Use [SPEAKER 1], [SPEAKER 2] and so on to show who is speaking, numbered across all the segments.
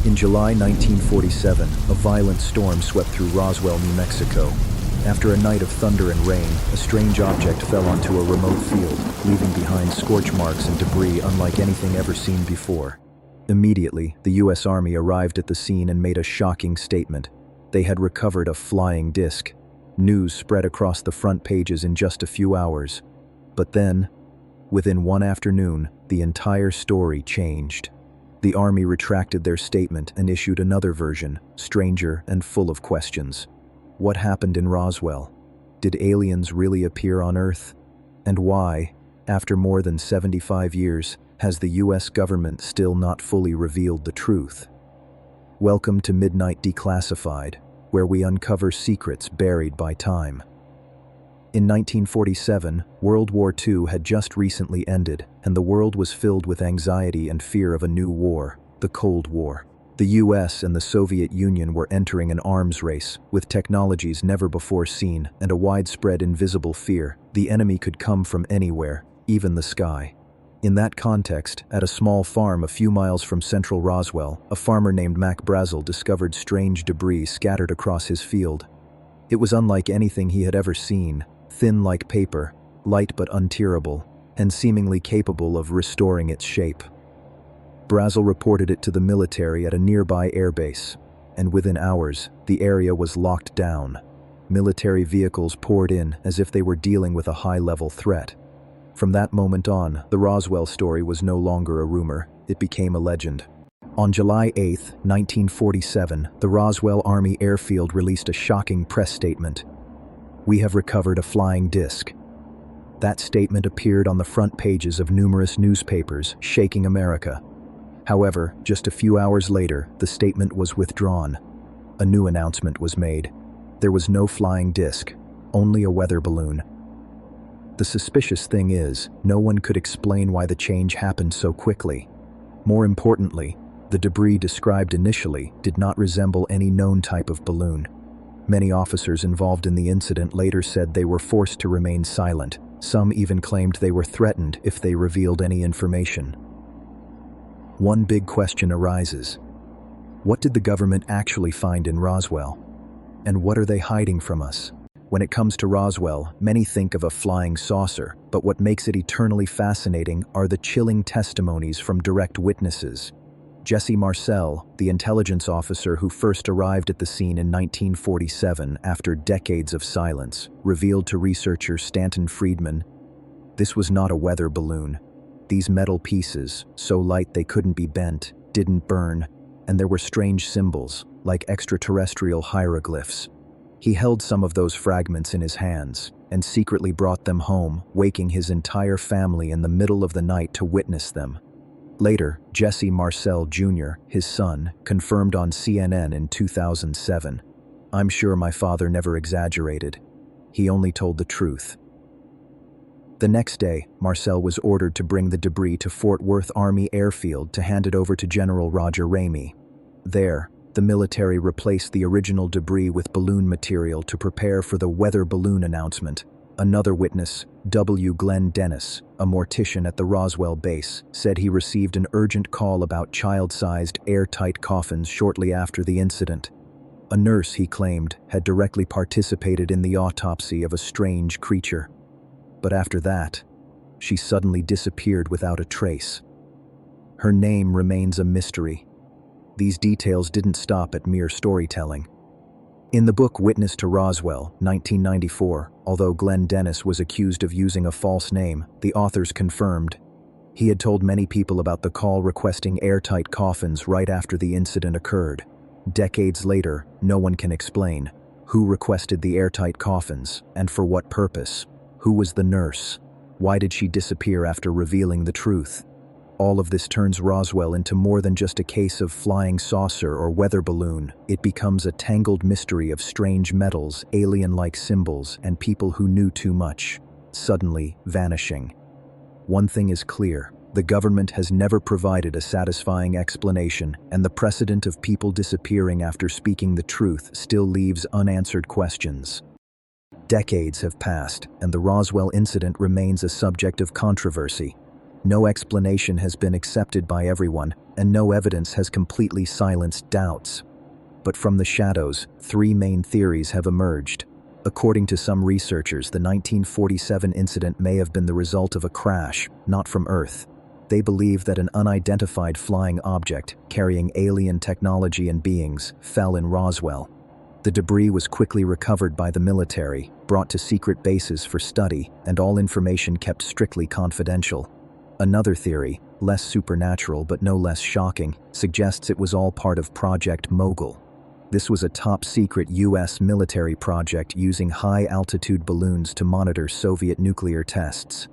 [SPEAKER 1] In July 1947, a violent storm swept through Roswell, New Mexico. After a night of thunder and rain, a strange object fell onto a remote field, leaving behind scorch marks and debris unlike anything ever seen before. Immediately, the U.S. Army arrived at the scene and made a shocking statement. They had recovered a flying disc. News spread across the front pages in just a few hours. But then, within one afternoon, the entire story changed. The Army retracted their statement and issued another version, stranger and full of questions. What happened in Roswell? Did aliens really appear on Earth? And why, after more than 75 years, has the U.S. government still not fully revealed the truth? Welcome to Midnight Declassified, where we uncover secrets buried by time. In 1947, World War II had just recently ended, and the world was filled with anxiety and fear of a new war, the Cold War. The US and the Soviet Union were entering an arms race, with technologies never before seen and a widespread invisible fear. The enemy could come from anywhere, even the sky. In that context, at a small farm a few miles from central Roswell, a farmer named Mac Brazel discovered strange debris scattered across his field. It was unlike anything he had ever seen, thin like paper, light but untearable, and seemingly capable of restoring its shape. Brazel reported it to the military at a nearby airbase, and within hours, the area was locked down. Military vehicles poured in as if they were dealing with a high-level threat. From that moment on, the Roswell story was no longer a rumor, it became a legend. On July 8, 1947, the Roswell Army Airfield released a shocking press statement. "We have recovered a flying disc." That statement appeared on the front pages of numerous newspapers, shaking America. However, just a few hours later, the statement was withdrawn. A new announcement was made. There was no flying disc, only a weather balloon. The suspicious thing is, no one could explain why the change happened so quickly. More importantly, the debris described initially did not resemble any known type of balloon. Many officers involved in the incident later said they were forced to remain silent. Some even claimed they were threatened if they revealed any information. One big question arises. What did the government actually find in Roswell? And what are they hiding from us? When it comes to Roswell, many think of a flying saucer, but what makes it eternally fascinating are the chilling testimonies from direct witnesses. Jesse Marcel, the intelligence officer who first arrived at the scene in 1947 after decades of silence, revealed to researcher Stanton Friedman, this was not a weather balloon. These metal pieces, so light they couldn't be bent, didn't burn, and there were strange symbols, like extraterrestrial hieroglyphs. He held some of those fragments in his hands, and secretly brought them home, waking his entire family in the middle of the night to witness them. Later, Jesse Marcel Jr., his son, confirmed on CNN in 2007. "I'm sure my father never exaggerated. He only told the truth." The next day, Marcel was ordered to bring the debris to Fort Worth Army Airfield to hand it over to General Roger Ramey. There, the military replaced the original debris with balloon material to prepare for the weather balloon announcement. Another witness, W. Glenn Dennis, a mortician at the Roswell base, said he received an urgent call about child-sized, airtight coffins shortly after the incident. A nurse, he claimed, had directly participated in the autopsy of a strange creature. But after that, she suddenly disappeared without a trace. Her name remains a mystery. These details didn't stop at mere storytelling. In the book Witness to Roswell, 1994, although Glenn Dennis was accused of using a false name, the authors confirmed he had told many people about the call requesting airtight coffins right after the incident occurred. Decades later, no one can explain who requested the airtight coffins and for what purpose. Who was the nurse? Why did she disappear after revealing the truth? All of this turns Roswell into more than just a case of flying saucer or weather balloon. It becomes a tangled mystery of strange metals, alien-like symbols, and people who knew too much, suddenly vanishing. One thing is clear. The government has never provided a satisfying explanation, and the precedent of people disappearing after speaking the truth still leaves unanswered questions. Decades have passed, and the Roswell incident remains a subject of controversy. No explanation has been accepted by everyone, and no evidence has completely silenced doubts. But from the shadows, three main theories have emerged. According to some researchers, the 1947 incident may have been the result of a crash, not from Earth. They believe that an unidentified flying object, carrying alien technology and beings, fell in Roswell. The debris was quickly recovered by the military, brought to secret bases for study, and all information kept strictly confidential. Another theory, less supernatural but no less shocking, suggests it was all part of Project Mogul. This was a top-secret U.S. military project using high-altitude balloons to monitor Soviet nuclear tests.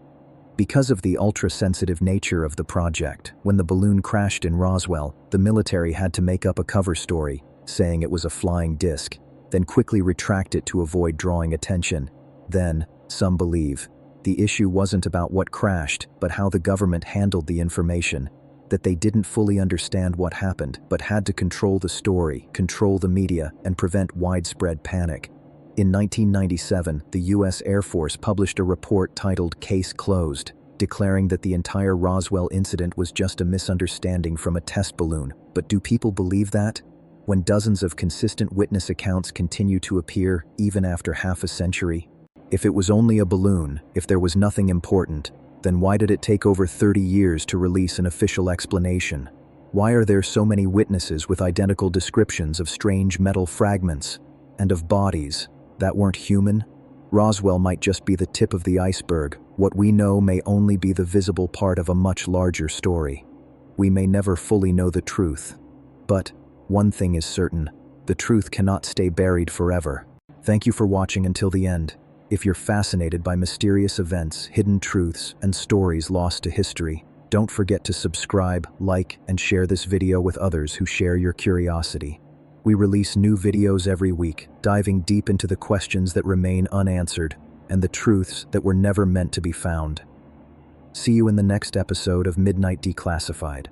[SPEAKER 1] Because of the ultra-sensitive nature of the project, when the balloon crashed in Roswell, the military had to make up a cover story, saying it was a flying disc, then quickly retract it to avoid drawing attention. Then, some believe, the issue wasn't about what crashed, but how the government handled the information, that they didn't fully understand what happened, but had to control the story, control the media, and prevent widespread panic. In 1997, the U.S. Air Force published a report titled Case Closed, declaring that the entire Roswell incident was just a misunderstanding from a test balloon. But do people believe that? When dozens of consistent witness accounts continue to appear, even after half a century? If it was only a balloon, if there was nothing important, then why did it take over 30 years to release an official explanation? Why are there so many witnesses with identical descriptions of strange metal fragments, and of bodies that weren't human? Roswell might just be the tip of the iceberg. What we know may only be the visible part of a much larger story. We may never fully know the truth. But one thing is certain, the truth cannot stay buried forever. Thank you for watching until the end. If you're fascinated by mysterious events, hidden truths, and stories lost to history, don't forget to subscribe, like, and share this video with others who share your curiosity. We release new videos every week, diving deep into the questions that remain unanswered and the truths that were never meant to be found. See you in the next episode of Midnight Declassified.